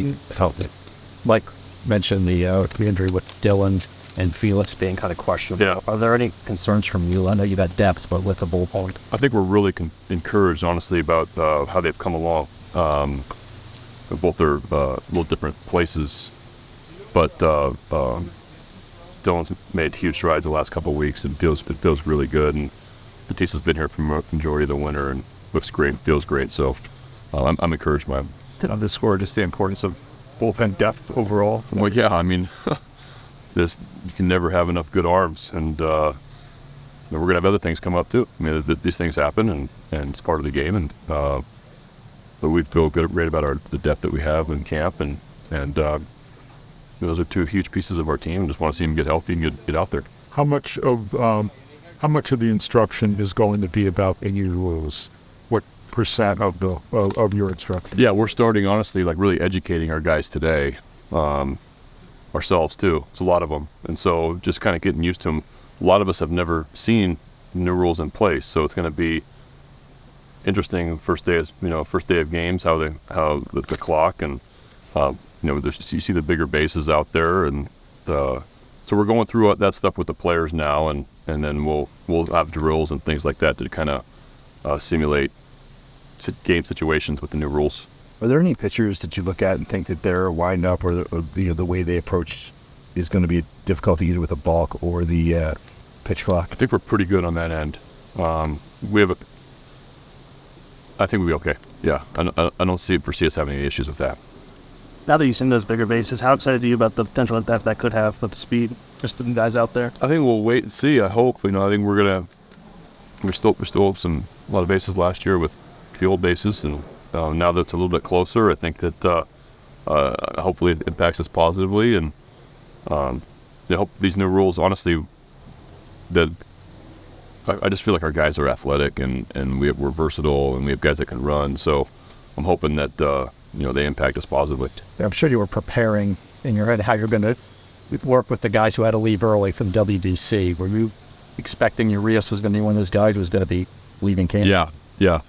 you felt it? Like mentioned the injury with Dylan and Felix being kind of questionable. Yeah. Are there any concerns from you? I know you got depth, but with the bullpen. I think we're really encouraged, honestly, about how they've come along. Both are little different places, but Dylan's made huge strides the last couple of weeks and it feels really good. And Batista's been here for the majority of the winter and looks great, feels great. So I'm encouraged by him. To underscore just the importance of bullpen depth overall. Well, yeah, I mean, you can never have enough good arms, and we're gonna have other things come up too. I mean, these things happen, and it's part of the game. And but we feel great about the depth that we have in camp, and those are two huge pieces of our team. And just want to see them get healthy and get out there. How much of the instruction is going to be about any rules? What percent of your instruction? Yeah, we're starting honestly, like really educating our guys today, ourselves too. It's a lot of them, and so just kind of getting used to them. A lot of us have never seen new rules in place, so it's going to be interesting. First day of games, how the clock and you see the bigger bases out there, and so we're going through that stuff with the players now, and then we'll have drills and things like that to kind of simulate game situations with the new rules. Are there any pitchers that you look at and think that their wind-up or the way they approach is going to be difficult either with the balk or the pitch clock? I think we're pretty good on that end. I think we'll be okay. Yeah, I don't foresee us having any issues with that. Now that you've seen those bigger bases, how excited are you about the potential impact that could have with the speed, just the guys out there? I think we'll wait and see. I hope. I think we still a lot of bases last year with field bases, and now that it's a little bit closer, I think that hopefully it impacts us positively, and I hope these new rules, honestly, that I just feel like our guys are athletic and we're versatile, and we have guys that can run, so I'm hoping that they impact us positively. I'm sure you were preparing in your head how you're going to work with the guys who had to leave early from WDC. Were you expecting Urias was going to be one of those guys who was going to be leaving camp? Yeah.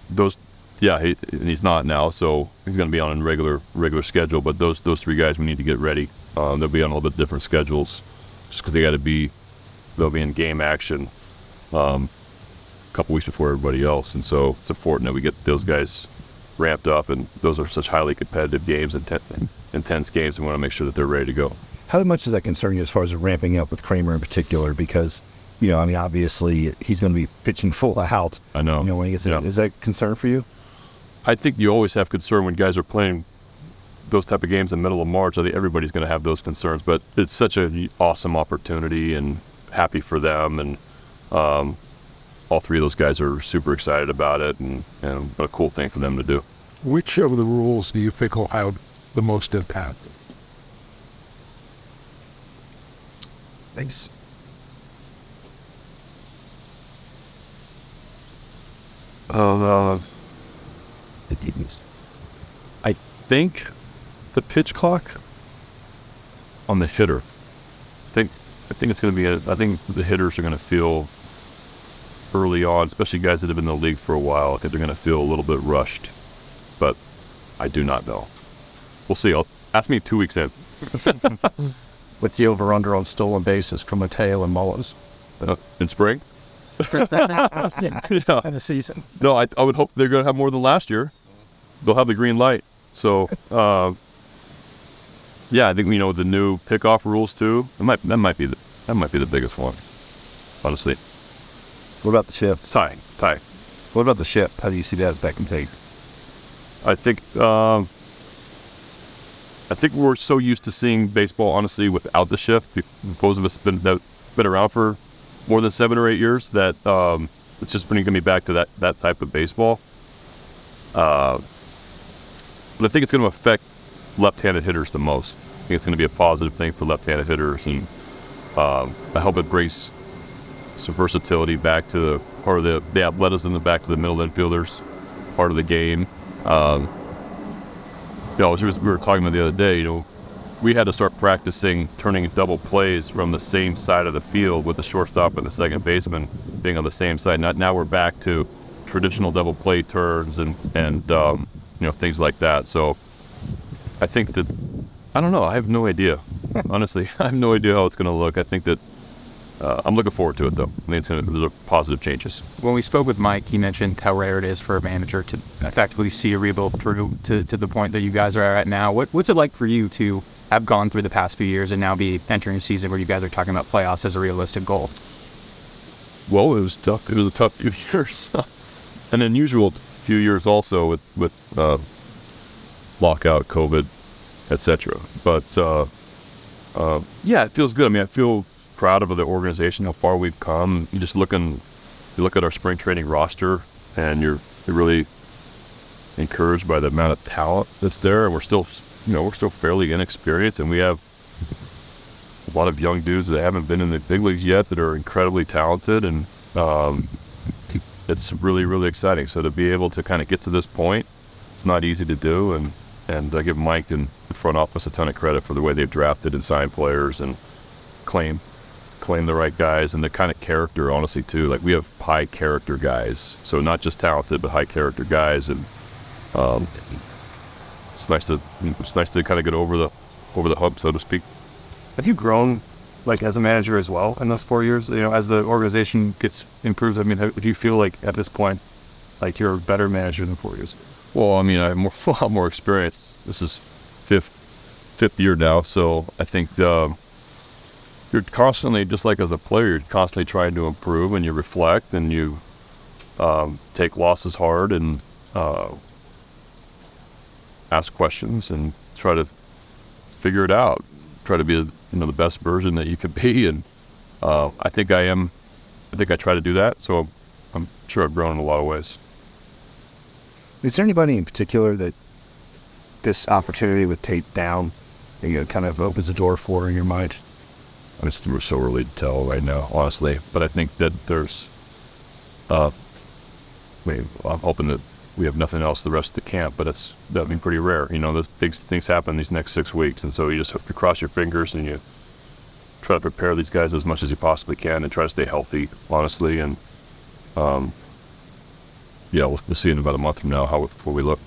He's not now, so he's going to be on a regular schedule. But those three guys, we need to get ready. They'll be on a little bit different schedules, just because they'll be in game action a couple weeks before everybody else, and so it's important that we get those guys ramped up. And those are such highly competitive games and intense games. We want to make sure that they're ready to go. How much does that concern you as far as ramping up with Kramer in particular? Because obviously he's going to be pitching full out. I know. When he gets in. Is that a concern for you? I think you always have concern when guys are playing those type of games in the middle of March. I think everybody's going to have those concerns, but it's such an awesome opportunity and happy for them. And all three of those guys are super excited about it, and what a cool thing for them to do. Which of the rules do you think will have the most impact? Thanks. I think the pitch clock on the hitter. I think it's going to be I think the hitters are going to feel early on, especially guys that have been in the league for a while. I think they're going to feel a little bit rushed, but I do not know. We'll see. Ask me 2 weeks in. What's the over/under on stolen bases from Mateo and Mullins? In spring? In the season. No, I would hope they're going to have more than last year. They'll have the green light. So, I think the new pickoff rules too. That might be the biggest one, honestly. What about the shift? Tie. What about the shift? How do you see that affecting things? I think we're so used to seeing baseball, honestly, without the shift. Most of us have been around for more than 7 or 8 years. That it's just going to be back to that type of baseball. But I think it's going to affect left-handed hitters the most. I think it's going to be a positive thing for left-handed hitters, and I hope it brings some versatility back to part of the athleticism back to the middle infielders, part of the game. We were talking about the other day, we had to start practicing turning double plays from the same side of the field with the shortstop and the second baseman being on the same side. Now we're back to traditional double play turns and things like that. So I think that, I don't know. I have no idea. Honestly, I have no idea how it's going to look. I think that I'm looking forward to it, though. I think there's positive changes. When we spoke with Mike, he mentioned how rare it is for a manager to effectively see a rebuild through to the point that you guys are at now. What's it like for you to have gone through the past few years and now be entering a season where you guys are talking about playoffs as a realistic goal? Well, it was tough. It was a tough few years. An unusual few years also with lockout, COVID, etc. But yeah, it feels good. I mean, I feel proud of the organization, how far we've come. You look at our spring training roster, and you're really encouraged by the amount of talent that's there. And we're still fairly inexperienced, and we have a lot of young dudes that haven't been in the big leagues yet that are incredibly talented, and it's really, really exciting. So to be able to kind of get to this point, it's not easy to do, and I give Mike and the front office a ton of credit for the way they've drafted and signed players and claim the right guys, and the kind of character, honestly, too. Like, we have high character guys, so not just talented, but high character guys, and it's nice to kind of get over the hump, so to speak. Have you grown, like, as a manager as well in those 4 years? You know, as the organization improves, I mean, do you feel like at this point, like, you're a better manager than 4 years ago? Well, I mean, I have a lot more experience. This is fifth year now, so I think you're constantly, just like as a player, you're constantly trying to improve, and you reflect, and you take losses hard, and ask questions, and try to figure it out. Try to be the best version that you could be, and I think I am. I think I try to do that, so I'm sure I've grown in a lot of ways. Is there anybody in particular that this opportunity with Tate down, kind of opens the door for in your mind? We're so early to tell right now, honestly. But I think that there's, I'm hoping that we have nothing else the rest of the camp, but that'd be pretty rare. Those things happen these next 6 weeks, and so you just have to cross your fingers, and you try to prepare these guys as much as you possibly can, and try to stay healthy, honestly. And yeah, we'll see in about a month from now before we look.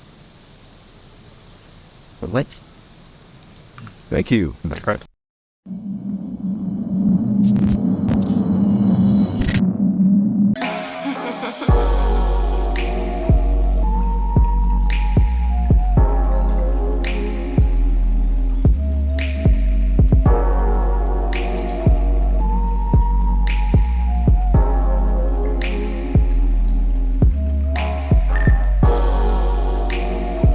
Thank you. That's right.